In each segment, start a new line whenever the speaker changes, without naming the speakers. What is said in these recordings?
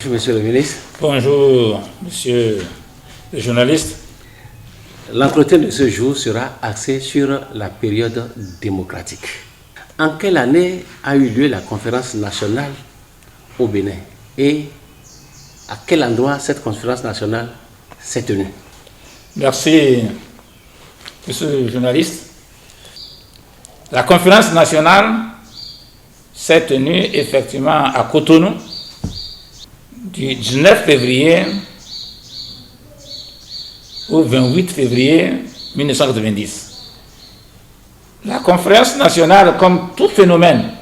Monsieur le ministre.
Bonjour, monsieur le journaliste.
L'entretien de ce jour sera axé sur la période démocratique. En quelle année a eu lieu la conférence nationale au Bénin et à quel endroit cette conférence nationale s'est tenue?
Merci, monsieur le journaliste. La conférence nationale s'est tenue effectivement à Cotonou du 19 février au 28 février 1990. La conférence nationale, comme tout phénomène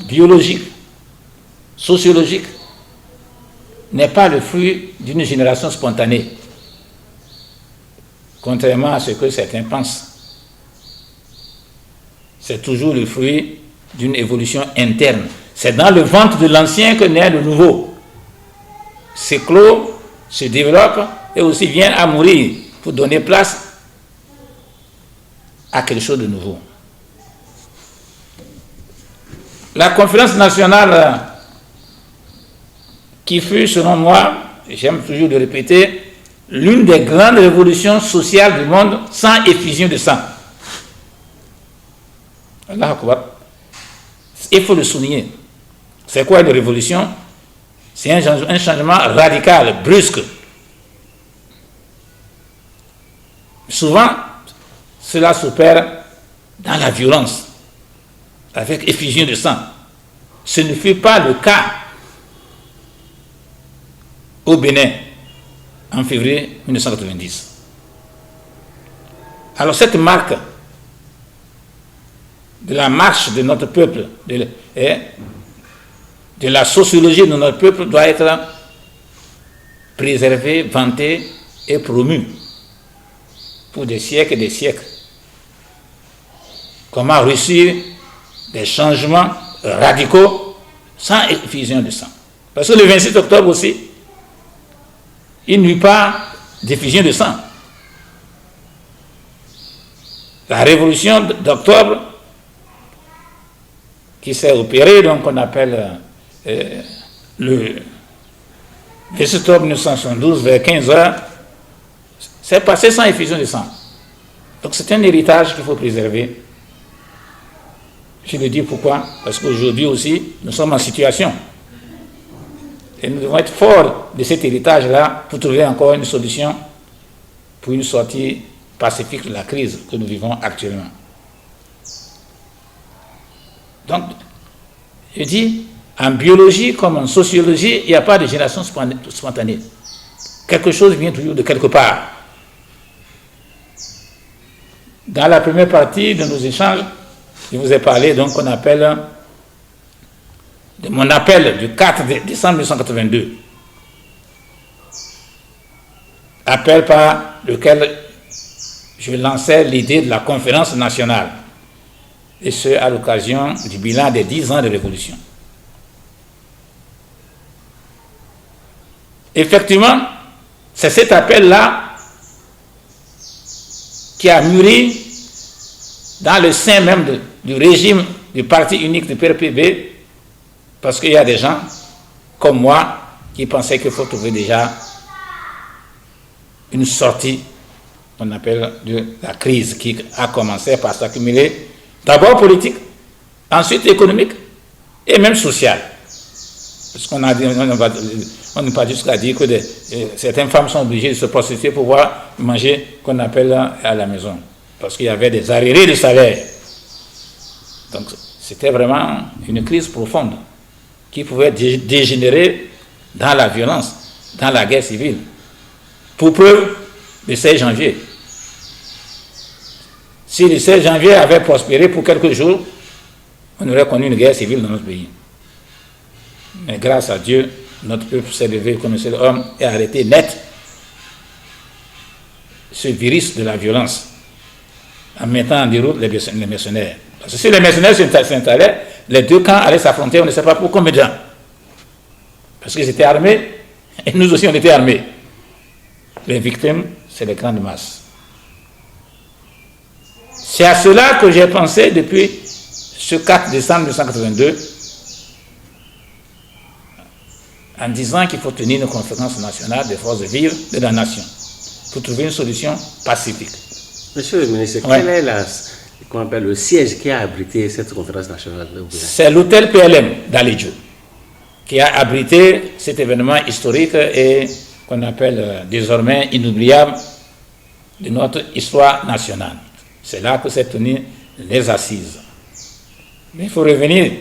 biologique, sociologique, n'est pas le fruit d'une génération spontanée, contrairement à ce que certains pensent. C'est toujours le fruit d'une évolution interne. C'est dans le ventre de l'ancien que naît le nouveau. S'éclot, se développe et aussi vient à mourir pour donner place à quelque chose de nouveau. La conférence nationale qui fut, selon moi, j'aime toujours le répéter, l'une des grandes révolutions sociales du monde sans effusion de sang. Allah Akbar. Il faut le souligner. C'est quoi une révolution? C'est un changement radical, brusque. Souvent, cela s'opère dans la violence, avec effusion de sang. Ce ne fut pas le cas au Bénin en février 1990. Alors cette marque de la marche de notre peuple, de la sociologie de notre peuple doit être préservée, vantée et promue pour des siècles et des siècles. Comment réussir des changements radicaux sans effusion de sang? Parce que le 26 octobre aussi, il n'y eut pas d'effusion de sang. La révolution d'octobre qui s'est opérée, donc on appelle le 26 octobre 1972 vers 15 heures, c'est passé sans effusion de sang. Donc c'est un héritage qu'il faut préserver. Je le dis pourquoi? Parce qu'aujourd'hui aussi, nous sommes en situation. Et nous devons être forts de cet héritage-là pour trouver encore une solution pour une sortie pacifique de la crise que nous vivons actuellement. Donc, je dis, en biologie comme en sociologie, il n'y a pas de génération spontanée. Quelque chose vient toujours de quelque part. Dans la première partie de nos échanges, je vous ai parlé donc qu'on appelle de mon appel du 4 décembre 1982. Appel par lequel je lançais l'idée de la conférence nationale. Et ce, à l'occasion du bilan des 10 ans de révolution. Effectivement, c'est cet appel-là qui a mûri dans le sein même du régime du parti unique du PRPB, parce qu'il y a des gens comme moi qui pensaient qu'il faut trouver déjà une sortie qu'on appelle de la crise qui a commencé par s'accumuler d'abord politique, ensuite économique et même sociale. Parce qu'on a dit, on n'est pas jusqu'à dire que certaines femmes sont obligées de se prostituer pour pouvoir manger qu'on appelle à la maison. Parce qu'il y avait des arriérés de salaire. Donc c'était vraiment une crise profonde qui pouvait dégénérer dans la violence, dans la guerre civile. Pour preuve, le 16 janvier. Si le 16 janvier avait prospéré pour quelques jours, on aurait connu une guerre civile dans notre pays. Mais grâce à Dieu, notre peuple s'est levé comme un seul homme et a arrêté net ce virus de la violence en mettant en déroute les mercenaires. Parce que si les mercenaires s'installaient, les deux camps allaient s'affronter, on ne sait pas pour combien de temps. Parce qu'ils étaient armés et nous aussi on était armés. Les victimes, c'est les grandes masses. C'est à cela que j'ai pensé depuis ce 4 décembre 1982 en disant qu'il faut tenir une conférence nationale des forces vives de la nation pour trouver une solution pacifique.
Monsieur le ministre, quel est qu'on appelle le siège qui a abrité cette conférence nationale?
C'est l'hôtel PLM d'Aledjo qui a abrité cet événement historique et qu'on appelle désormais inoubliable de notre histoire nationale. C'est là que s'est tenu les assises. Mais il faut revenir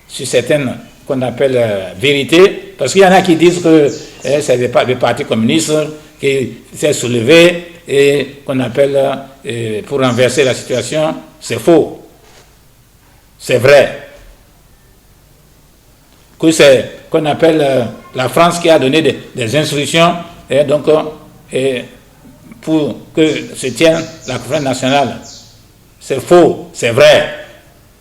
sur certaines qu'on appelle vérités, parce qu'il y en a qui disent que c'est le Parti communiste qui s'est soulevé et qu'on appelle pour renverser la situation. C'est faux. C'est vrai. Que c'est qu'on appelle la France qui a donné des instructions et donc, pour que se tienne la conférence nationale. C'est faux, c'est vrai.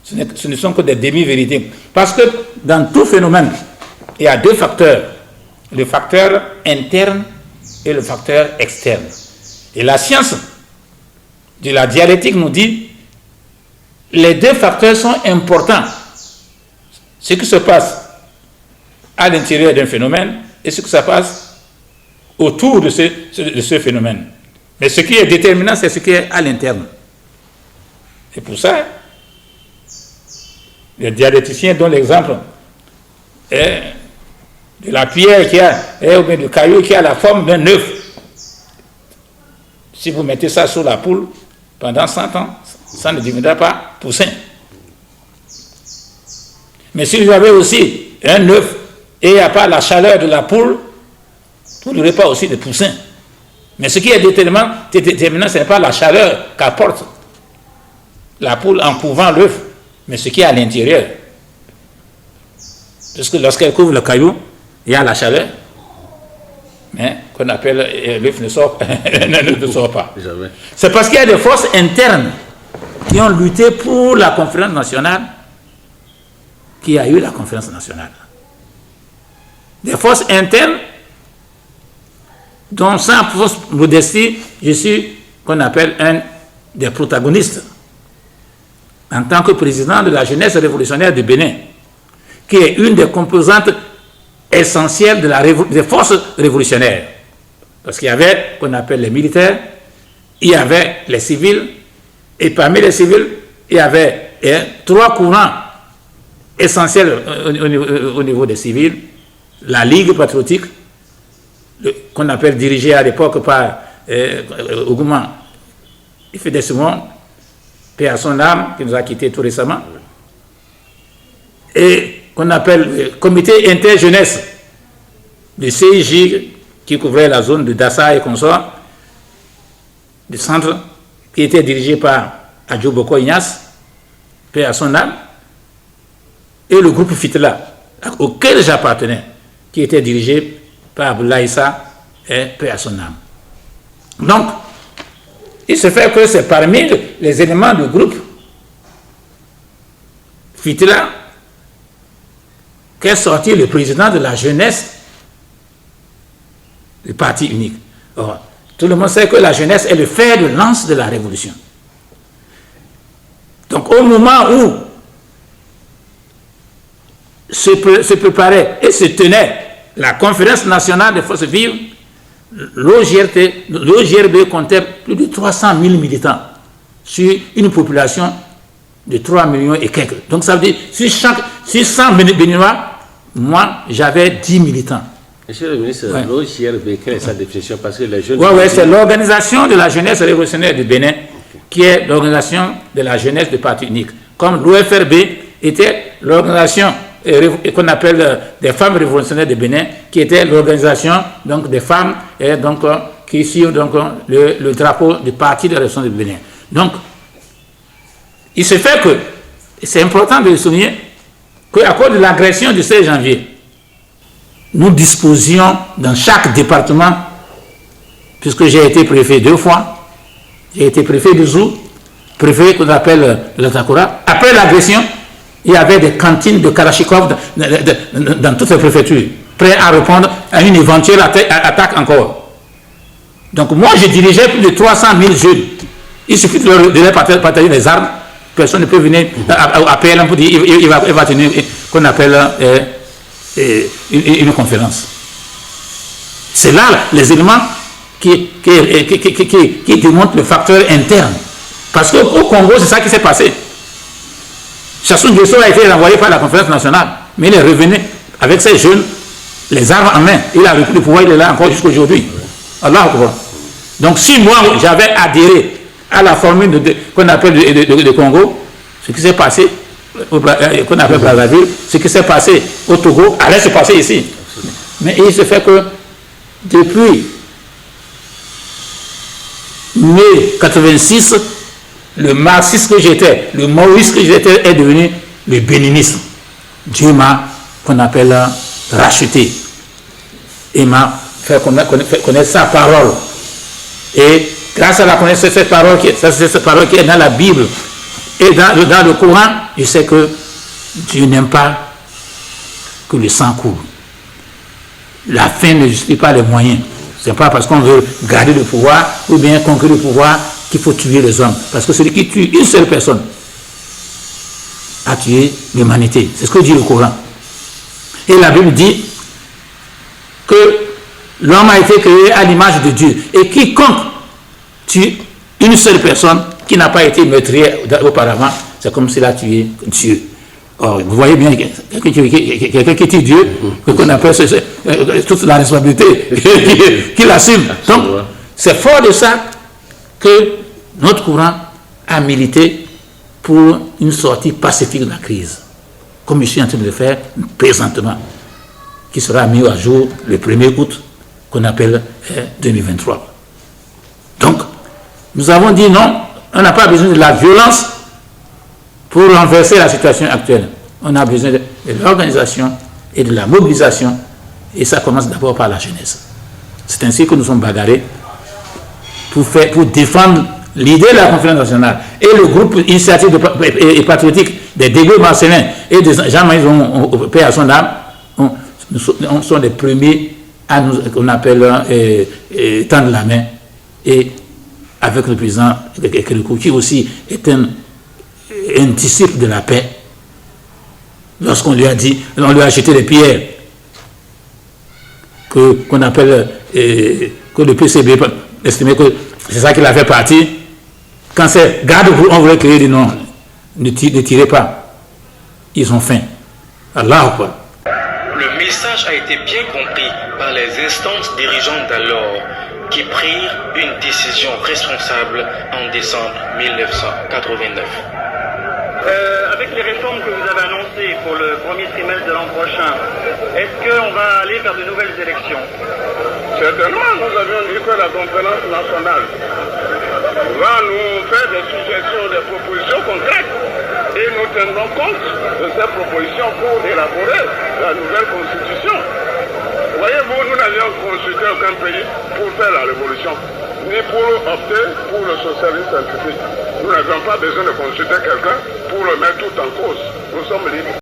Ce ne sont que des demi-vérités. Parce que dans tout phénomène, il y a deux facteurs. Le facteur interne et le facteur externe. Et la science de la dialectique nous dit les deux facteurs sont importants. Ce qui se passe à l'intérieur d'un phénomène et ce qui se passe autour de ce phénomène. Mais ce qui est déterminant, c'est ce qui est à l'interne. C'est pour ça, les dialecticiens donnent l'exemple de la pierre qui a, ou bien du caillou qui a la forme d'un œuf. Si vous mettez ça sur la poule, pendant 100 ans, ça ne deviendra pas poussin. Mais si vous avez aussi un œuf et il n'y a pas la chaleur de la poule, vous n'aurez pas aussi de poussin. Mais ce qui est déterminant, ce n'est pas la chaleur qu'apporte la poule en couvant l'œuf, mais ce qui est à l'intérieur. Parce que lorsqu'elle couvre le caillou, il y a la chaleur, mais qu'on appelle l'œuf ne sort pas. C'est parce qu'il y a des forces internes qui ont lutté pour la conférence nationale qu'il y a eu la conférence nationale. Des forces internes dont sans fausse modestie, je suis qu'on appelle un des protagonistes en tant que président de la jeunesse révolutionnaire du Bénin, qui est une des composantes essentielles des forces révolutionnaires. Parce qu'il y avait qu'on appelle les militaires, il y avait les civils, et parmi les civils, il y avait trois courants essentiels au niveau des civils: la Ligue patriotique, qu'on appelle dirigée à l'époque par Ougouman Ifede Simon, paix à son âme, qui nous a quittés tout récemment, et qu'on appelle le comité interjeunesse du CIJ, qui couvrait la zone de Dassa et consorts, du centre, qui était dirigé par Adjo Boko Ignace, paix à son âme, et le groupe Fitla, auquel j'appartenais, qui était dirigé par Abdoulaye Issa, et paix à son âme. Donc, il se fait que c'est parmi les éléments du groupe Fitla qu'est sorti le président de la jeunesse du parti unique. Or, tout le monde sait que la jeunesse est le fer de lance de la révolution. Donc, au moment où se préparait et se tenait la conférence nationale des forces vives, l'OGRB comptait plus de 300 000 militants sur une population de 3 millions et quelques. Donc ça veut dire, sur 100 Béninois, moi j'avais 10 militants.
Monsieur le ministre, l'OGRB, quelle est sa définition? Parce que les jeunes...
Oui, c'est l'organisation de la jeunesse révolutionnaire du Bénin, qui est l'organisation de la jeunesse du parti unique. Comme l'OFRB était l'organisation qu'on appelle des femmes révolutionnaires du Bénin, qui était l'organisation donc des femmes et donc qui suivent donc le drapeau du parti de la révolution du Bénin. Donc, il se fait que, c'est important de le souligner, qu'à cause de l'agression du 16 janvier, nous disposions dans chaque département, puisque j'ai été préfet 2 fois, j'ai été préfet de Zou, préfet qu'on appelle le Takura. Après l'agression, il y avait des cantines de Kalachnikov dans toutes les préfectures, prêts à répondre à une éventuelle attaque encore. Donc moi, je dirigeais plus de 300 000 jeunes. Il suffit de leur partager les armes. Personne ne peut venir à PLM pour dire il va tenir qu'on appelle une conférence. C'est là les éléments qui démontrent le facteur interne. Parce qu'au Congo, c'est ça qui s'est passé. Sassou Nguesso a été renvoyé par la conférence nationale, mais il est revenu avec ses jeunes, les armes en main. Il a repris le pouvoir, il est là encore jusqu'à aujourd'hui. Allah. Donc si moi j'avais adhéré à la formule qu'on appelle de Congo, ce qui s'est passé, qu'on appelle Brazzaville, ce qui s'est passé au Togo, allait se passer ici. Mais il se fait que depuis mai 86, le marxiste que j'étais, le maoïste que j'étais est devenu le béninisme. Dieu m'a, qu'on appelle, racheté. Et m'a fait connaître sa parole. Et grâce à la connaissance de cette parole qui est dans la Bible et dans le Coran, je sais que Dieu n'aime pas que le sang coule. La fin ne justifie pas les moyens. Ce n'est pas parce qu'on veut garder le pouvoir ou bien conquérir le pouvoir qu'il faut tuer les hommes. Parce que celui qui tue une seule personne a tué l'humanité. C'est ce que dit le Coran. Et la Bible dit que l'homme a été créé à l'image de Dieu. Et quiconque tue une seule personne qui n'a pas été meurtrière auparavant, c'est comme s'il a tué Dieu. Or, vous voyez bien, quelqu'un qui tue Dieu, qu'on appelle toute la responsabilité qu'il assume. Donc, c'est fort de ça que notre courant a milité pour une sortie pacifique de la crise, comme je suis en train de le faire présentement, qui sera mis à jour le 1er août, qu'on appelle 2023. Donc, nous avons dit non, on n'a pas besoin de la violence pour renverser la situation actuelle. On a besoin de l'organisation et de la mobilisation, et ça commence d'abord par la jeunesse. C'est ainsi que nous sommes bagarrés pour défendre l'idée de la conférence nationale et le groupe initiative et patriotique des dégueux marcelins et des Jean-Marie Paix à son âme sont les premiers à nous, qu'on appelle tendre la main, et avec le président Kérékou, qui aussi est un disciple de la paix. Lorsqu'on lui a dit, on lui a jeté des pierres qu'on appelle que le PCB estimait que c'est ça qui l'a fait partir. Quand c'est garde-vous, on voulait créer des noms, ne tirez pas. Ils ont faim. Allah Akbar.
Le message a été bien compris par les instances dirigeantes d'alors qui prirent une décision responsable en décembre 1989.
Avec les réformes que vous avez annoncées pour le premier trimestre de l'an prochain, est-ce qu'on va aller vers de nouvelles élections?
Certainement, nous avions dit que la conférence nationale va nous faire des suggestions, des propositions concrètes. Et nous tiendrons compte de ces propositions pour élaborer la nouvelle constitution. Voyez-vous, nous n'avions consulté aucun pays pour faire la révolution, ni pour opter pour le socialisme scientifique. Nous n'avions pas besoin de consulter quelqu'un pour le mettre tout en cause. Nous sommes libres.